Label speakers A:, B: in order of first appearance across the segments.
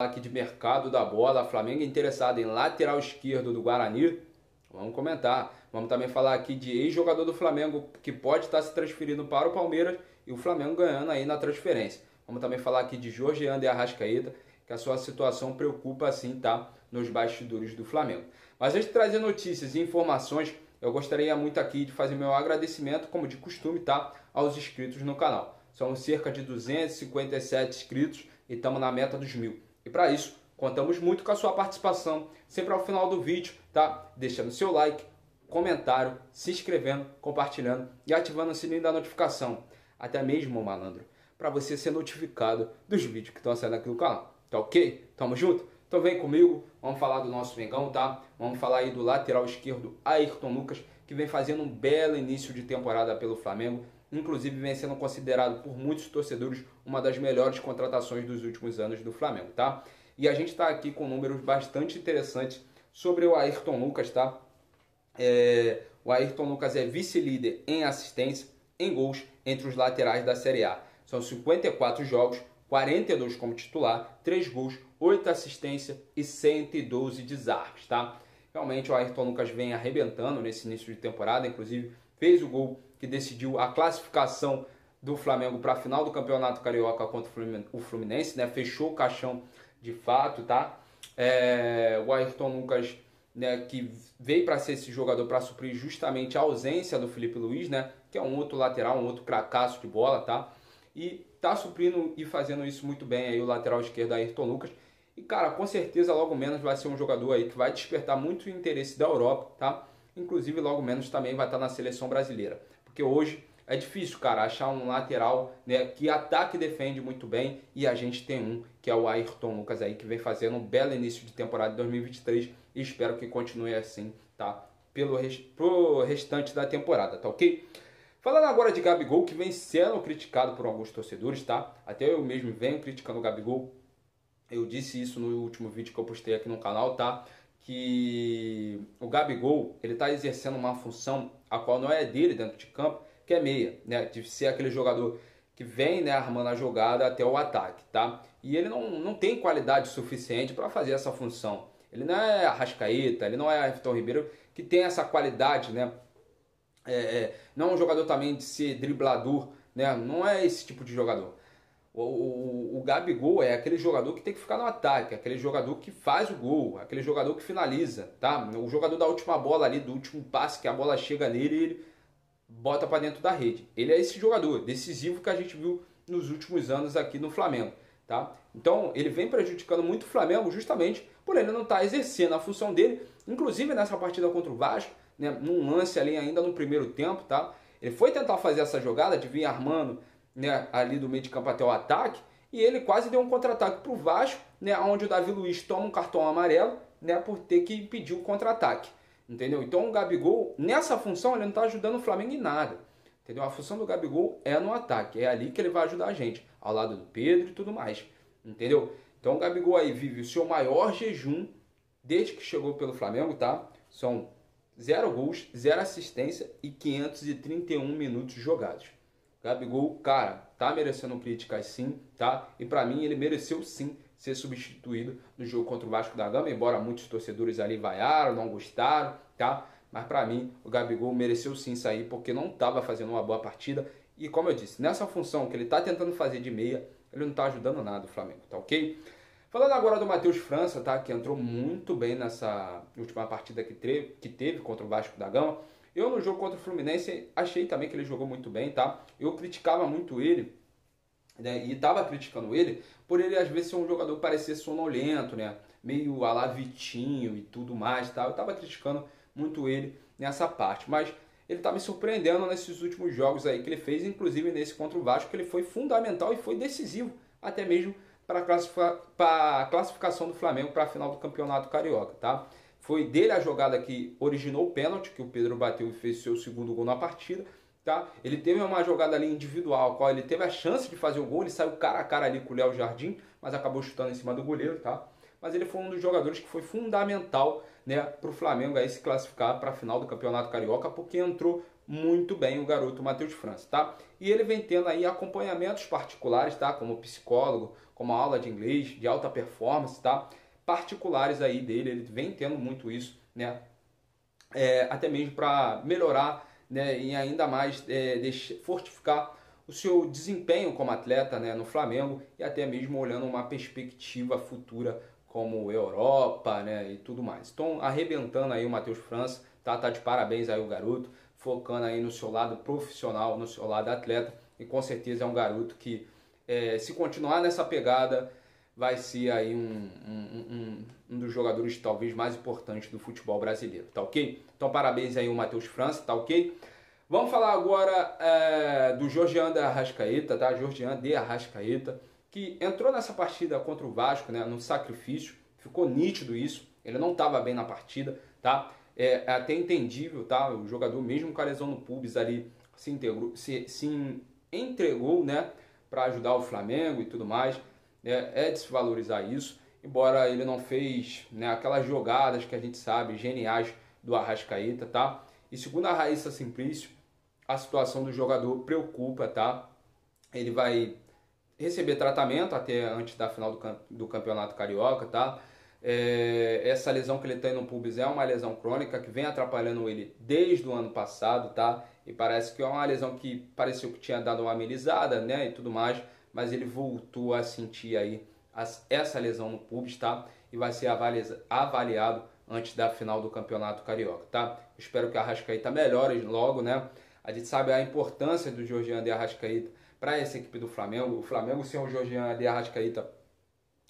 A: Aqui de mercado da bola, Flamengo interessado em lateral esquerdo do Guarani. Vamos comentar. Vamos também falar aqui de ex-jogador do Flamengo que pode estar se transferindo para o Palmeiras e o Flamengo ganhando aí na transferência. Vamos também falar aqui de Jorge de Arrascaeta, que a sua situação preocupa sim, tá? Nos bastidores do Flamengo. Mas antes de trazer notícias e informações, eu gostaria muito aqui de fazer meu agradecimento, como de costume, tá? Aos inscritos no canal. São cerca de 257 inscritos e estamos na meta dos 1000. E para isso, contamos muito com a sua participação, sempre ao final do vídeo, tá? Deixando seu like, comentário, se inscrevendo, compartilhando e ativando o sininho da notificação. Até mesmo, malandro, para você ser notificado dos vídeos que estão saindo aqui no canal. Tá ok? Tamo junto? Então vem comigo, vamos falar do nosso Mengão, tá? Vamos falar aí do lateral esquerdo Ayrton Lucas, que vem fazendo um belo início de temporada pelo Flamengo. Inclusive vem sendo considerado por muitos torcedores uma das melhores contratações dos últimos anos do Flamengo, tá? E a gente está aqui com números bastante interessantes sobre o Ayrton Lucas, tá? O Ayrton Lucas é vice-líder em assistência, em gols entre os laterais da Série A. São 54 jogos, 42 como titular, 3 gols, 8 assistências e 112 desarmes, tá? Realmente o Ayrton Lucas vem arrebentando nesse início de temporada, inclusive fez o gol que decidiu a classificação do Flamengo para a final do Campeonato Carioca contra o Fluminense, né? Fechou o caixão de fato, tá? O Ayrton Lucas, né, que veio para ser esse jogador para suprir justamente a ausência do Felipe Luiz, né? Que é um outro lateral, um outro cracaço de bola, tá? E tá suprindo e fazendo isso muito bem aí o lateral esquerdo Ayrton Lucas. E cara, com certeza logo menos vai ser um jogador aí que vai despertar muito interesse da Europa, tá? Inclusive logo menos também vai estar na seleção brasileira. Porque hoje é difícil, cara, achar um lateral, né, que ataca e defende muito bem. E a gente tem um, que é o Ayrton Lucas aí, que vem fazendo um belo início de temporada de 2023. E espero que continue assim, tá? Pro restante da temporada, tá ok? Falando agora de Gabigol, que vem sendo criticado por alguns torcedores, tá? Até eu mesmo venho criticando o Gabigol. Eu disse isso no último vídeo que eu postei aqui no canal, tá? Que o Gabigol, ele tá exercendo uma função a qual não é dele dentro de campo, que é meia, né? De ser aquele jogador que vem, né, armando a jogada até o ataque, tá? E ele não tem qualidade suficiente para fazer essa função. Ele não é Arrascaeta, ele não é Everton Ribeiro, que tem essa qualidade, né? Não é um jogador também de ser driblador, né? Não é esse tipo de jogador. O Gabigol é aquele jogador que tem que ficar no ataque, aquele jogador que faz o gol, aquele jogador que finaliza, tá? O jogador da última bola ali, do último passe, que a bola chega nele e ele bota para dentro da rede. Ele é esse jogador decisivo que a gente viu nos últimos anos aqui no Flamengo, tá? Então ele vem prejudicando muito o Flamengo justamente por ele não estar exercendo a função dele, inclusive nessa partida contra o Vasco, né? Num lance ali ainda no primeiro tempo, tá? Ele foi tentar fazer essa jogada de vir armando, né, ali do meio de campo até o ataque, e ele quase deu um contra-ataque para o Vasco, né, onde o Davi Luiz toma um cartão amarelo, né, por ter que impedir o contra-ataque, entendeu? Então o Gabigol, nessa função, ele não está ajudando o Flamengo em nada, entendeu? A função do Gabigol é no ataque, é ali que ele vai ajudar a gente, ao lado do Pedro e tudo mais, entendeu? Então o Gabigol aí vive o seu maior jejum desde que chegou pelo Flamengo, tá? São 0 gols, 0 assistência e 531 minutos jogados. Gabigol, cara, tá merecendo críticas sim, tá? E pra mim ele mereceu sim ser substituído no jogo contra o Vasco da Gama, embora muitos torcedores ali vaiaram, não gostaram, tá? Mas pra mim o Gabigol mereceu sim sair porque não tava fazendo uma boa partida. E como eu disse, nessa função que ele tá tentando fazer de meia, ele não tá ajudando nada o Flamengo, tá ok? Falando agora do Matheus França, tá? Que entrou muito bem nessa última partida que teve contra o Vasco da Gama. Eu no jogo contra o Fluminense achei também que ele jogou muito bem, tá? Eu criticava muito ele, né? E tava criticando ele por ele às vezes ser um jogador que parecia sonolento, né? Meio a la Vitinho e tudo mais, tá? Eu tava criticando muito ele nessa parte, mas ele tá me surpreendendo nesses últimos jogos aí que ele fez, inclusive nesse contra o Vasco, que ele foi fundamental e foi decisivo, até mesmo para a classificação do Flamengo para a final do Campeonato Carioca, tá? Foi dele a jogada que originou o pênalti, que o Pedro bateu e fez seu segundo gol na partida, tá? Ele teve uma jogada ali individual, qual ele teve a chance de fazer o gol, ele saiu cara a cara ali com o Léo Jardim, mas acabou chutando em cima do goleiro, tá? Mas ele foi um dos jogadores que foi fundamental, né, para o Flamengo aí se classificar para a final do Campeonato Carioca, porque entrou muito bem o garoto Matheus França, tá? E ele vem tendo aí acompanhamentos particulares, tá? Como psicólogo, como aula de inglês, de alta performance, tá? Particulares aí dele, ele vem tendo muito isso, né? Até mesmo para melhorar, né? E ainda mais fortificar o seu desempenho como atleta, né? No Flamengo e até mesmo olhando uma perspectiva futura como Europa, né? E tudo mais. Então, arrebentando aí o Matheus França, tá de parabéns aí o garoto, focando aí no seu lado profissional, no seu lado atleta, e com certeza é um garoto que, se continuar nessa pegada, vai ser aí um dos jogadores talvez mais importantes do futebol brasileiro, tá ok? Então parabéns aí o Matheus França, tá ok? Vamos falar agora do Georgian de Arrascaeta, tá? Georgian de Arrascaeta, que entrou nessa partida contra o Vasco, né, no sacrifício, ficou nítido isso, ele não estava bem na partida, tá? É até entendível, tá? O jogador, mesmo com a lesão no pubis ali, se entregou, né, para ajudar o Flamengo e tudo mais. É de se valorizar isso, embora ele não fez, né, aquelas jogadas que a gente sabe, geniais do Arrascaeta, tá? E segundo a Raíssa Simplício, a situação do jogador preocupa, tá? Ele vai receber tratamento até antes da final do Campeonato Carioca, tá? Essa lesão que ele tem no pubis é uma lesão crônica que vem atrapalhando ele desde o ano passado, tá? E parece que é uma lesão que pareceu que tinha dado uma amenizada, né, e tudo mais, mas ele voltou a sentir aí essa lesão no pubis, tá? E vai ser avaliado antes da final do Campeonato Carioca, tá? Espero que a Arrascaeta melhore logo, né? A gente sabe a importância do Georgian de Arrascaeta para essa equipe do Flamengo. O Flamengo sem o Georgian de Arrascaeta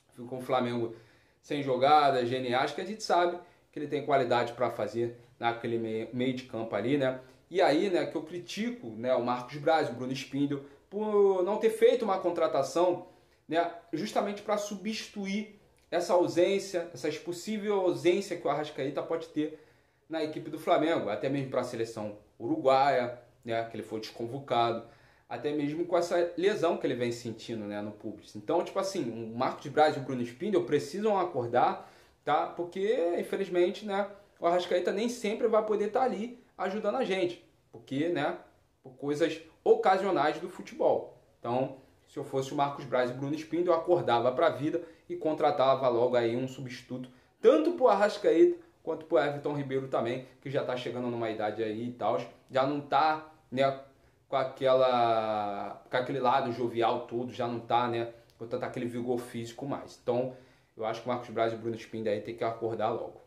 A: fica com o Flamengo sem jogadas geniais, que a gente sabe que ele tem qualidade para fazer naquele meio de campo ali, né? E aí, né, que eu critico, né, o Marcos Braz, o Bruno Spindel, por não ter feito uma contratação, né, justamente para substituir essa ausência, essa possível ausência que o Arrascaeta pode ter na equipe do Flamengo, até mesmo para a seleção uruguaia, né, que ele foi desconvocado, até mesmo com essa lesão que ele vem sentindo, né, no público. Então, tipo assim, o Marcos Braz e o Bruno Spindel precisam acordar, tá? Porque, infelizmente, né, o Arrascaeta nem sempre vai poder estar ali ajudando a gente, porque, né, por coisas ocasionais do futebol. Então, se eu fosse o Marcos Braz e o Bruno Spindel, eu acordava para a vida e contratava logo aí um substituto, tanto para o Arrascaeta quanto para o Everton Ribeiro também, que já está chegando numa idade aí e tal, já não está, né, com aquele lado jovial todo, já não está, né, com tanto aquele vigor físico mais. Então, eu acho que o Marcos Braz e o Bruno Spindel aí tem que acordar logo.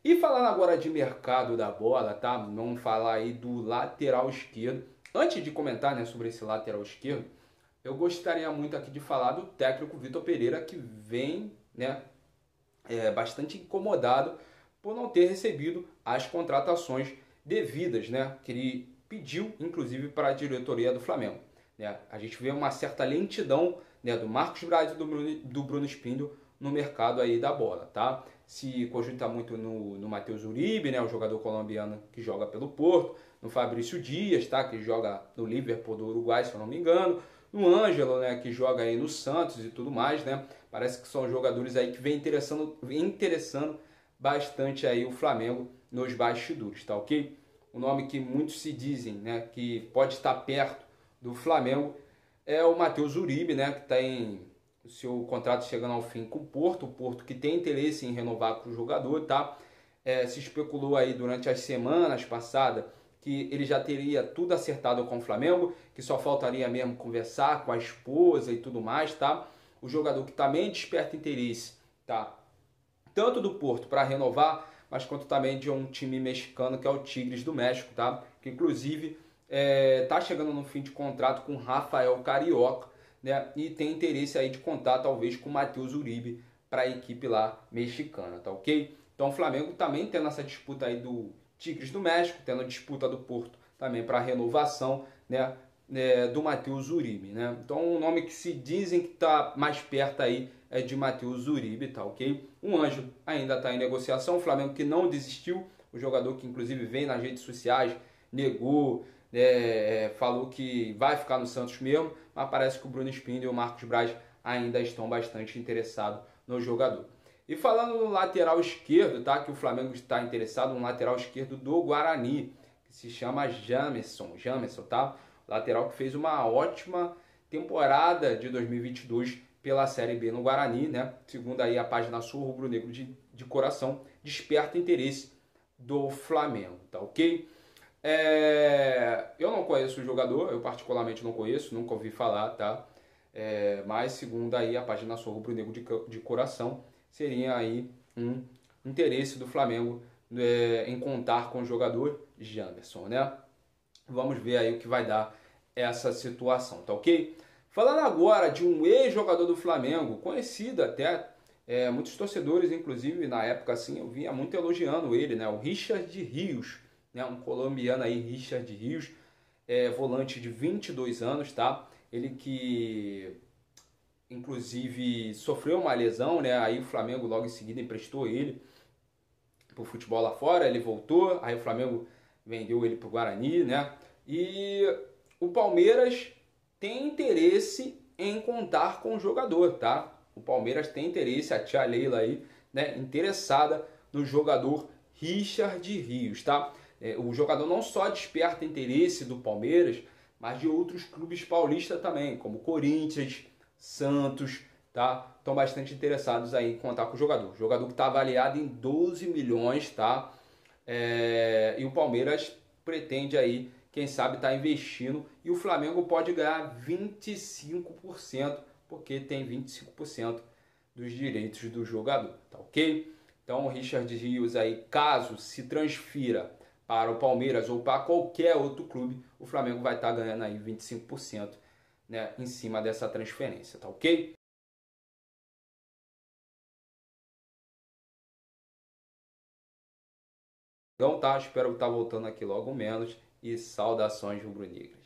A: E falando agora de mercado da bola, tá? Vamos falar aí do lateral esquerdo. Antes de comentar, né, sobre esse lateral esquerdo, eu gostaria muito aqui de falar do técnico Vitor Pereira, que vem, né, bastante incomodado por não ter recebido as contratações devidas, né, que ele pediu, inclusive, para a diretoria do Flamengo. Né? A gente vê uma certa lentidão, né, do Marcos Braz e do Bruno Spindel no mercado aí da bola, tá? Se cogita muito no Matheus Uribe, né, o jogador colombiano que joga pelo Porto, no Fabrício Dias, tá, que joga no Liverpool do Uruguai, se eu não me engano, no Ângelo, né, que joga aí no Santos e tudo mais, né? Parece que são jogadores aí que vem interessando bastante aí o Flamengo nos bastidores, tá ok? O nome que muitos se dizem, né, que pode estar perto do Flamengo é o Matheus Uribe, né, que tem o seu contrato chegando ao fim com o Porto que tem interesse em renovar com o jogador, tá? Se especulou aí durante as semanas passadas que ele já teria tudo acertado com o Flamengo, que só faltaria mesmo conversar com a esposa e tudo mais, tá? O jogador que também desperta interesse, tá? Tanto do Porto para renovar, mas quanto também de um time mexicano que é o Tigres do México, tá? Que inclusive tá chegando no fim de contrato com Rafael Carioca, né? E tem interesse aí de contar talvez com o Matheus Uribe para a equipe lá mexicana, tá ok? Então o Flamengo também tendo essa disputa aí do Tigres do México, tendo a disputa do Porto também para a renovação, né, do Matheus Uribe, né? Então o nome que se dizem que está mais perto aí é de Matheus Uribe, tá ok? O Ângelo ainda está em negociação, o Flamengo que não desistiu, o jogador que inclusive vem nas redes sociais, negou, falou que vai ficar no Santos mesmo, mas parece que o Bruno Spindel e o Marcos Braz ainda estão bastante interessados no jogador. E falando no lateral esquerdo, tá? Que o Flamengo está interessado no lateral esquerdo do Guarani, que se chama Jamerson, tá? Lateral que fez uma ótima temporada de 2022 pela Série B no Guarani, né? Segundo aí a página Sul Rubro Negro de Coração, desperta interesse do Flamengo, tá ok? Eu não conheço o jogador, eu particularmente não conheço, nunca ouvi falar, tá? Mas segundo aí a página Sul Rubro Negro de Coração, seria aí um interesse do Flamengo em contar com o jogador Jamerson, né? Vamos ver aí o que vai dar essa situação, tá ok? Falando agora de um ex-jogador do Flamengo, conhecido até, muitos torcedores, inclusive na época assim, eu vinha muito elogiando ele, né? O Richard Rios, né? Um colombiano aí, Richard Rios, volante de 22 anos, tá? Ele que inclusive sofreu uma lesão, né? Aí o Flamengo logo em seguida emprestou ele pro futebol lá fora, ele voltou, aí o Flamengo vendeu ele pro Guarani, né? E o Palmeiras tem interesse em contar com o jogador, tá? O Palmeiras tem interesse, a tia Leila aí, né, interessada no jogador Richard Rios, tá? O jogador não só desperta interesse do Palmeiras, mas de outros clubes paulistas também, como Corinthians, Santos, tá? Estão bastante interessados aí em contar com o jogador. O jogador que está avaliado em 12 milhões, tá? E o Palmeiras pretende aí, quem sabe, estar investindo. E o Flamengo pode ganhar 25%, porque tem 25% dos direitos do jogador, tá ok? Então o Richard Rios aí, caso se transfira para o Palmeiras ou para qualquer outro clube, o Flamengo vai estar ganhando aí 25%, né, em cima dessa transferência, tá ok? Então tá, espero estar voltando aqui logo menos e saudações rubro-negras.